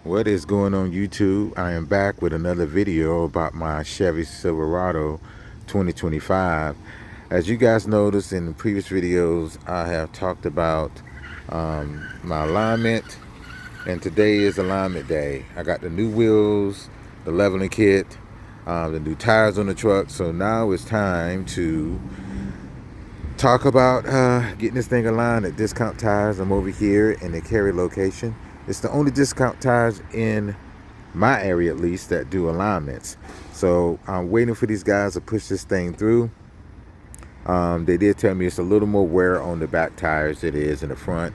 What is going on YouTube? I am back with another video about my Chevy Silverado 2025. As you guys noticed in the previous videos, I have talked about my alignment, and today is alignment day. I got the new wheels, the leveling kit, the new tires on the truck, so now it's time to talk about getting this thing aligned at Discount Tires. I'm over here in the Cary location. It's the only Discount Tires in my area, at least, that do alignments. So I'm waiting for these guys to push this thing through. They did tell me it's a little more wear on the back tires than it is in the front,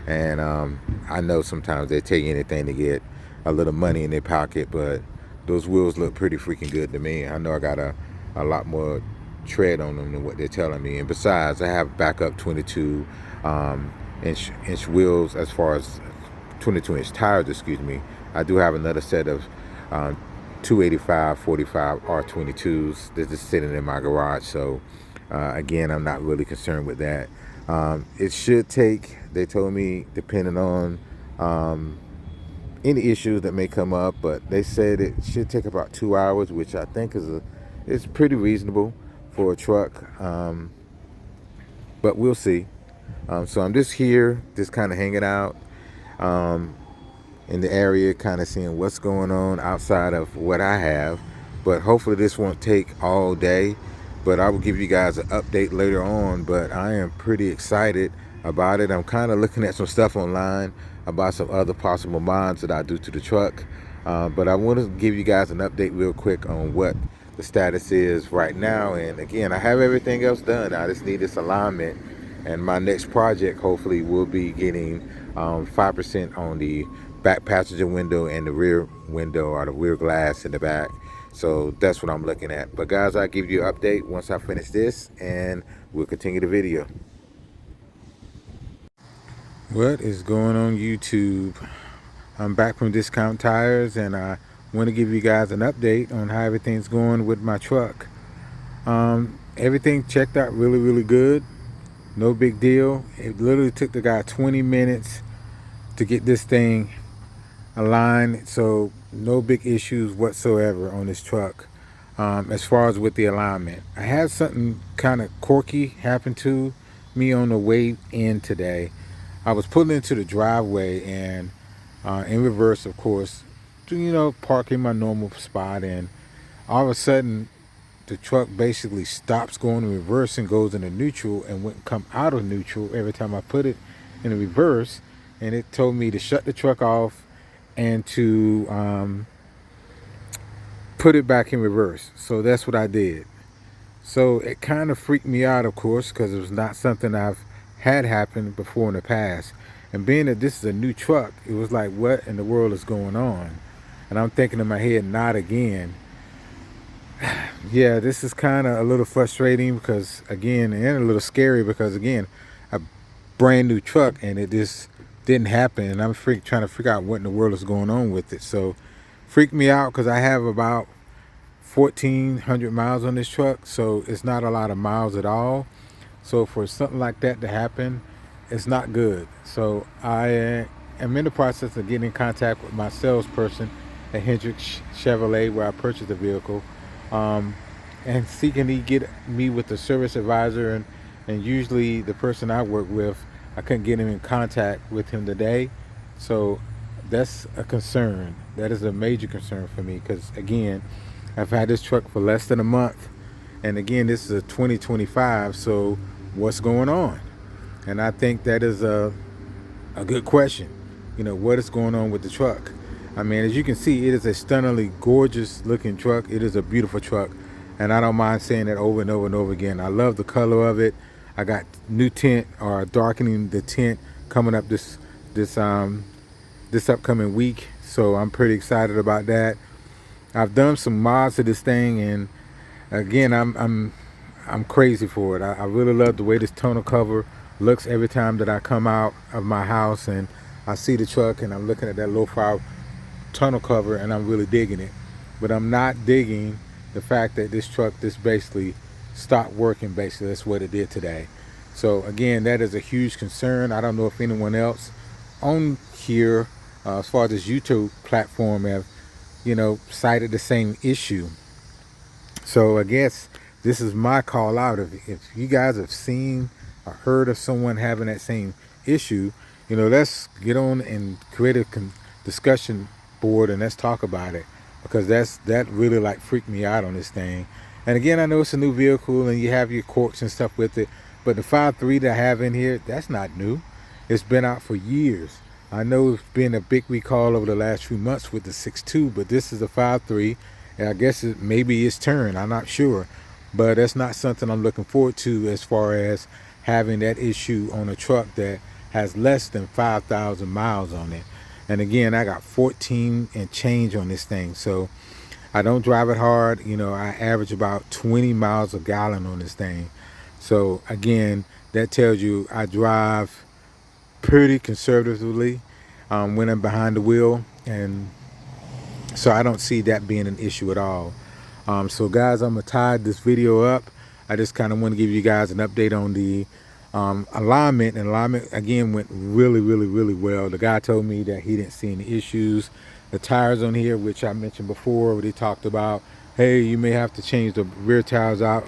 and I know sometimes they tell you anything to get a little money in their pocket, but those wheels look pretty freaking good to me. I know I got a lot more tread on them than what they're telling me, and besides, I have backup 22 inch wheels, as far as 22-inch tires, excuse me. I do have another set of 285 45 R22s that's just sitting in my garage, so again, I'm not really concerned with that. It should take, they told me, depending on any issues that may come up, but they said it should take about 2 hours, which I think is pretty reasonable for a truck, but we'll see. So I'm just here, just kind of hanging out in the area, kind of seeing what's going on outside of what I have. But hopefully this won't take all day, but I will give you guys an update later on. But I am pretty excited about it. I'm kind of looking at some stuff online about some other possible mods that I do to the truck, but I want to give you guys an update real quick on what the status is right now. And again, I have everything else done. I just need this alignment, and my next project hopefully will be getting 5% on the back passenger window and the rear window, or the rear glass in the back. So that's what I'm looking at. But guys, I'll give you an update once I finish this, and we'll continue the video. What is going on YouTube? I'm back from Discount Tires, and I want to give you guys an update on how everything's going with my truck. Everything checked out really good. No big deal. It literally took the guy 20 minutes to get this thing aligned, so no big issues whatsoever on this truck. As far as with the alignment, I had something kind of quirky happen to me on the way in today. I was pulling into the driveway, and in reverse, of course, parking my normal spot, and all of a sudden the truck basically stops going in reverse and goes into neutral, and wouldn't come out of neutral every time I put it in the reverse. And it told me to shut the truck off and to put it back in reverse. So that's what I did. So it kind of freaked me out, of course, because it was not something I've had happen before in the past. And being that this is a new truck, it was like, what in the world is going on? And I'm thinking in my head, not again. Yeah, this is kind of a little frustrating, because again, and a little scary, because again, a brand new truck, and it just didn't happen, and I'm trying to figure out what in the world is going on with it. So freaked me out, because I have about 1,400 miles on this truck, so it's not a lot of miles at all. So for something like that to happen, it's not good. So I am in the process of getting in contact with my salesperson at Hendricks Chevrolet, where I purchased the vehicle, and seeking to get me with the service advisor, and usually the person I work with, I couldn't get him in contact with him today. So that's a concern. That is a major concern for me, because again, I've had this truck for less than a month, and again, this is a 2025, so what's going on? And I think that is a good question. What is going on with the truck? I mean, as you can see, it is a stunningly gorgeous looking truck. It is a beautiful truck, and I don't mind saying that over and over and over again. I love the color of it. I got new tint, or darkening the tint, coming up this upcoming week, so I'm pretty excited about that. I've done some mods to this thing, and again, I'm crazy for it. I really love the way this tonneau cover looks every time that I come out of my house and I see the truck, and I'm looking at that low-profile tonneau cover, and I'm really digging it. But I'm not digging the fact that this truck just basically stopped working. Basically, that's what it did today. So again, that is a huge concern. I don't know if anyone else on here as far as this YouTube platform have, cited the same issue. So I guess this is my call out. If you guys have seen or heard of someone having that same issue, let's get on and create a discussion board and let's talk about it, because that really like freaked me out on this thing. And again, I know it's a new vehicle and you have your quirks and stuff with it, but the 5.3 that I have in here, that's not new. It's been out for years. I know it's been a big recall over the last few months with the 6.2, but this is a 5.3. And I guess it maybe it's turn. I'm not sure, but that's not something I'm looking forward to as far as having that issue on a truck that has less than 5,000 miles on it. And again, I got 14 and change on this thing, so I don't drive it hard. I average about 20 miles a gallon on this thing. So again, that tells you I drive pretty conservatively when I'm behind the wheel, and so I don't see that being an issue at all. So guys, I'm gonna tie this video up. I just kind of want to give you guys an update on the alignment. And alignment again went really, really, really well. The guy told me that he didn't see any issues. The tires on here, which I mentioned before, where they talked about, hey, you may have to change the rear tires out,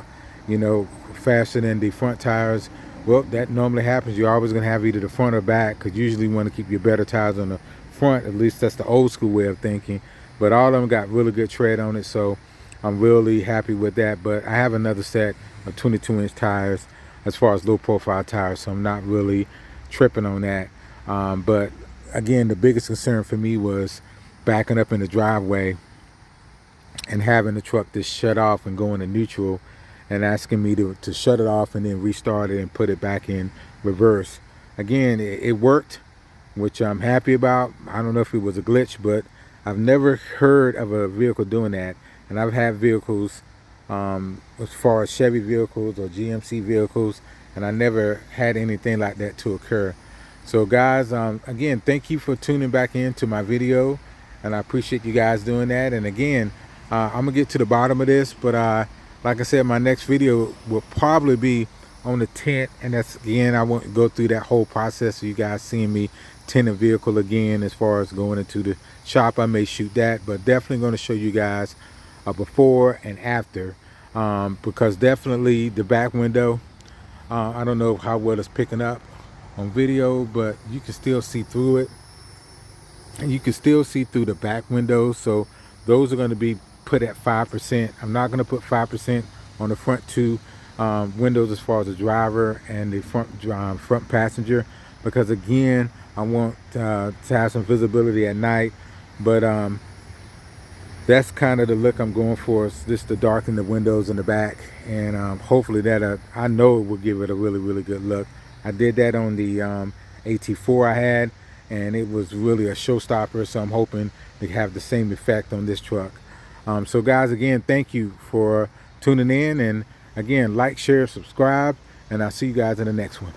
faster than the front tires. Well, that normally happens. You're always going to have either the front or back, because usually you want to keep your better tires on the front. At least that's the old school way of thinking. But all of them got really good tread on it, so I'm really happy with that. But I have another set of 22-inch tires as far as low profile tires, so I'm not really tripping on that. But again, the biggest concern for me was backing up in the driveway and having the truck just shut off and go into neutral, and asking me to shut it off and then restart it and put it back in reverse. Again, it worked, which I'm happy about. I don't know if it was a glitch, but I've never heard of a vehicle doing that. And I've had vehicles as far as Chevy vehicles or GMC vehicles, and I never had anything like that to occur. So guys, again, thank you for tuning back into my video, and I appreciate you guys doing that. And again, I'm gonna get to the bottom of this, but like I said, my next video will probably be on the tint, and that's, again, I won't go through that whole process of you guys seeing me tint a vehicle again. As far as going into the shop, I may shoot that, but definitely going to show you guys a before and after, because definitely the back window, I don't know how well it's picking up on video, but you can still see through it, and you can still see through the back windows. So those are going to be put at 5%. I'm not going to put 5% on the front two windows as far as the driver and the front passenger, because again, I want to have some visibility at night. But that's kind of the look I'm going for, is just to darken the windows in the back, and hopefully that I know it will give it a really, really good look. I did that on the AT4 I had, and it was really a showstopper, so I'm hoping to have the same effect on this truck. So guys, again, thank you for tuning in, and again, like, share, subscribe, and I'll see you guys in the next one.